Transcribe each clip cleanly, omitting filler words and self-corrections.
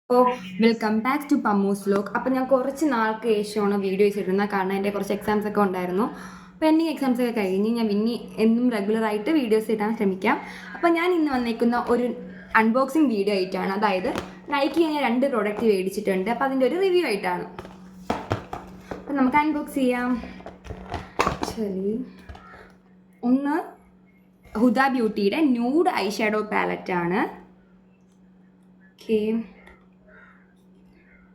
Welcome back to Pammu's vlog. അപ്പോൾ ഞാൻ കുറച്ച് നാൾക്ക് ശേഷമാണ് വീഡിയോസ് ഇടുന്നത്. കാരണം എൻ്റെ കുറച്ച് എക്സാംസ് ഒക്കെ ഉണ്ടായിരുന്നു. പെൻഡിങ് എക്സാംസ് ഒക്കെ കഴിഞ്ഞ് ഞാൻ ഇനി എന്നും റെഗുലറായിട്ട് വീഡിയോസ് ഇടാൻ ശ്രമിക്കാം. അപ്പോൾ ഞാൻ ഇന്ന് വന്നേക്കുന്ന ഒരു അൺബോക്സിങ് വീഡിയോ ആയിട്ടാണ്. അതായത് നൈക്കി ഞാൻ 2 പ്രോഡക്റ്റ് മേടിച്ചിട്ടുണ്ട്. അപ്പോൾ അതിൻ്റെ ഒരു റിവ്യൂ ആയിട്ടാണ്. അപ്പോൾ നമുക്ക് അൺബോക്സ് ചെയ്യാം. ശരി, ഒന്ന് ഹുദ ബ്യൂട്ടിയുടെ ന്യൂഡ് ഐ ഷാഡോ പാലറ്റാണ്. ഓക്കെ,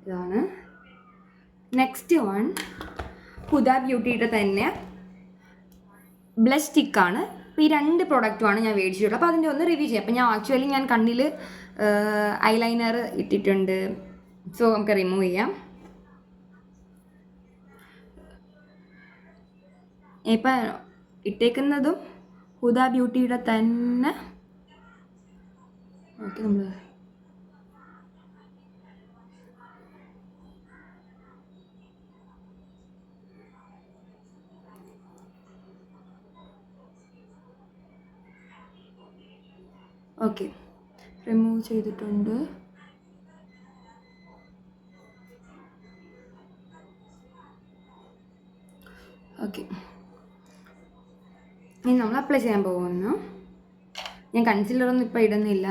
ഇതാണ്. നെക്സ്റ്റ് വൺ ഹുദ ബ്യൂട്ടിയുടെ തന്നെ ബ്ലഷ് സ്റ്റിക്കാണ്. അപ്പോൾ ഈ 2 പ്രോഡക്റ്റുമാണ് ഞാൻ മേടിച്ചിട്ടുള്ളത്. അപ്പോൾ അതിൻ്റെ ഒന്ന് റിവ്യൂ ചെയ്യാം. അപ്പോൾ ഞാൻ കണ്ണിൽ ഐലൈനർ ഇട്ടിട്ടുണ്ട്. സോ നമുക്ക് റിമൂവ് ചെയ്യാം. ഇപ്പം ഇട്ടേക്കുന്നതും ഹുദ ബ്യൂട്ടിയുടെ തന്നെ. ഓക്കെ, നമ്മൾ ഓക്കെ റിമൂവ് ചെയ്തിട്ടുണ്ട്. ഓക്കെ, ഇനി നമ്മൾ അപ്ലൈ ചെയ്യാൻ പോകുന്നു. ഞാൻ കൺസീലറൊന്നും ഇപ്പോൾ ഇടുന്നില്ല.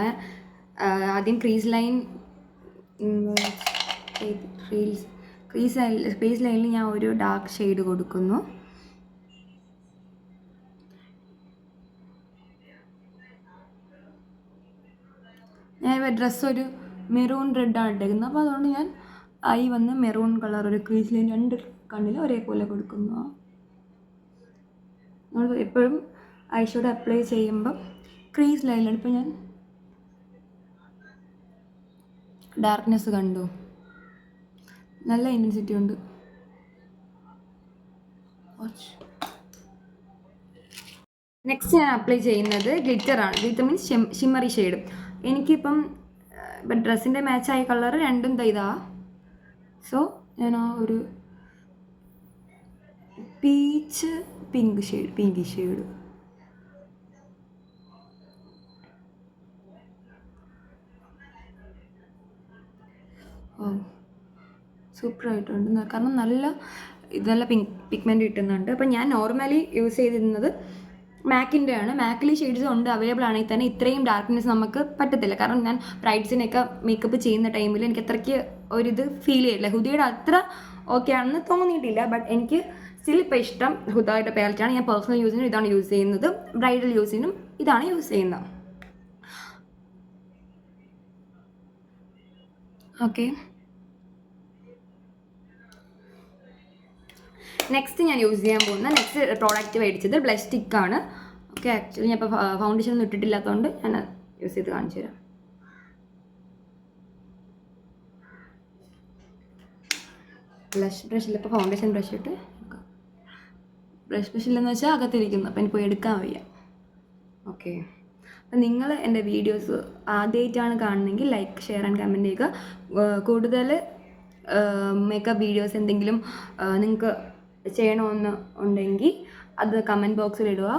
ആദ്യം ക്രീസ് ലൈനിൽ ഞാൻ ഒരു ഡാർക്ക് ഷെയ്ഡ് കൊടുക്കുന്നു. ഞാൻ ഡ്രസ്സ് ഒരു മെറൂൺ റെഡാണ് ഇട്ടേക്കുന്നത്. അപ്പോൾ അതുകൊണ്ട് ഞാൻ വന്ന് മെറൂൺ കളർ ഒരു ക്രീസ് ലൈൻ 2 കണ്ണിൽ ഒരേപോലെ കൊടുക്കുന്നു. നമ്മൾ എപ്പോഴും ഐ ഷാഡോ അപ്ലൈ ചെയ്യുമ്പം ക്രീസ് ലൈനിലാണ്. ഇപ്പോൾ ഞാൻ ഡാർക്ക്നെസ് കണ്ടു, നല്ല ഇൻറ്റൻസിറ്റി ഉണ്ട്. നെക്സ്റ്റ് ഞാൻ അപ്ലൈ ചെയ്യുന്നത് ഗ്ലിറ്ററാണ്. Glitter means shimmery shade. എനിക്കിപ്പം ഡ്രസ്സിൻ്റെ മാച്ചായ കളർ 2 ഇതാ. സോ ഞാൻ ആ ഒരു പിങ്ക് ഷെയ്ഡ് സൂപ്പറായിട്ടുണ്ട്. കാരണം നല്ല പിഗ്മെൻറ്റ് കിട്ടുന്നുണ്ട്. അപ്പം ഞാൻ നോർമലി യൂസ് ചെയ്തിരുന്നത് മാക്കിൻ്റെ ആണ്. മാക്കിൽ ഷെയ്ഡ്സ് ഉണ്ട്, അവൈലബിൾ ആണെങ്കിൽ തന്നെ ഇത്രയും ഡാർക്ക്നെസ് നമുക്ക് പറ്റത്തില്ല. കാരണം ഞാൻ ബ്രൈഡ്സിനൊക്കെ മേക്കപ്പ് ചെയ്യുന്ന ടൈമിൽ എനിക്ക് അത്രയ്ക്ക് ഒരിത് ഫീൽ ചെയ്യില്ല. ഹുദയുടെ അത്ര ഓക്കെ ആണെന്ന് തോന്നിയിട്ടില്ല. ബട്ട് എനിക്ക് സ്റ്റിൽ ഇപ്പോൾ ഇഷ്ടം ഹുദയുടെ പാലറ്റാണ്. ഞാൻ പേഴ്സണൽ യൂസിനും ഇതാണ് യൂസ് ചെയ്യുന്നത്, ബ്രൈഡൽ യൂസിനും ഇതാണ് യൂസ് ചെയ്യുന്നത്. ഓക്കെ, നെക്സ്റ്റ് ഞാൻ യൂസ് ചെയ്യാൻ പോകുന്ന നെക്സ്റ്റ് പ്രോഡക്റ്റ് മേടിച്ചത് ബ്ലഷ് സ്റ്റിക്കാണ്. ഓക്കെ, ആക്ച്വലി ഞാൻ ഇപ്പോൾ ഫൗണ്ടേഷൻ ഒന്നും ഇട്ടിട്ടില്ലാത്തതുകൊണ്ട് ഞാൻ യൂസ് ചെയ്ത് കാണിച്ചു തരാം. ബ്രഷിൽ ഇപ്പോൾ ഫൗണ്ടേഷൻ ബ്രഷ് ഇട്ട് ബ്രഷില്ലെന്ന് വെച്ചാൽ അകത്തിരിക്കുന്നു. അപ്പം എനിക്ക് പോയി എടുക്കാൻ വയ്യ. ഓക്കെ, അപ്പം നിങ്ങൾ എൻ്റെ വീഡിയോസ് ആദ്യമായിട്ടാണ് കാണുന്നതെങ്കിൽ ലൈക്ക്, ഷെയർ ആൻഡ് കമൻറ്റ് ചെയ്യുക. കൂടുതൽ മേക്കപ്പ് വീഡിയോസ് എന്തെങ്കിലും നിങ്ങൾക്ക് ചെയ്യണമെന്ന് ഉണ്ടെങ്കിൽ അത് കമൻറ്റ് ബോക്സിൽ ഇടുക.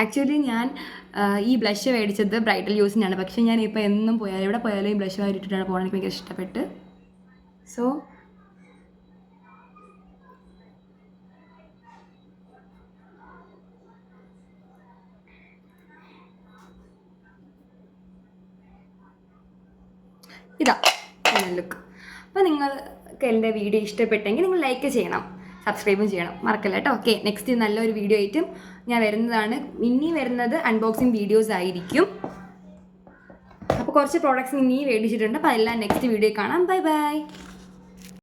ആക്ച്വലി ഞാൻ ഈ ബ്ലഷ് മേടിച്ചത് ബ്രൈഡൽ യൂസിനാണ്. പക്ഷേ ഞാൻ ഇപ്പോൾ എന്നും പോയാലും എവിടെ പോയാലും ഈ ബ്ലഷ് വാരിട്ടിട്ടാണ് പോകാൻ എനിക്ക് ഭയങ്കര ഇഷ്ടപ്പെട്ട്. സോ ഇതാ ലുക്ക്. അപ്പോൾ നിങ്ങൾക്ക് എൻ്റെ വീഡിയോ ഇഷ്ടപ്പെട്ടെങ്കിൽ നിങ്ങൾ ലൈക്ക് ചെയ്യണം, സബ്സ്ക്രൈബും ചെയ്യണം, മറക്കല്ല കേട്ടോ. ഓക്കെ, നെക്സ്റ്റ് നല്ലൊരു വീഡിയോ ആയിട്ടും ഞാൻ വരുന്നതാണ്. ഇനി വരുന്നത് അൺബോക്സിങ് വീഡിയോസ് ആയിരിക്കും. അപ്പോൾ കുറച്ച് പ്രോഡക്റ്റ്സ് ഇനി മേടിച്ചിട്ടുണ്ട്. അപ്പോൾ എല്ലാം നെക്സ്റ്റ് വീഡിയോ കാണാം. Bye bye.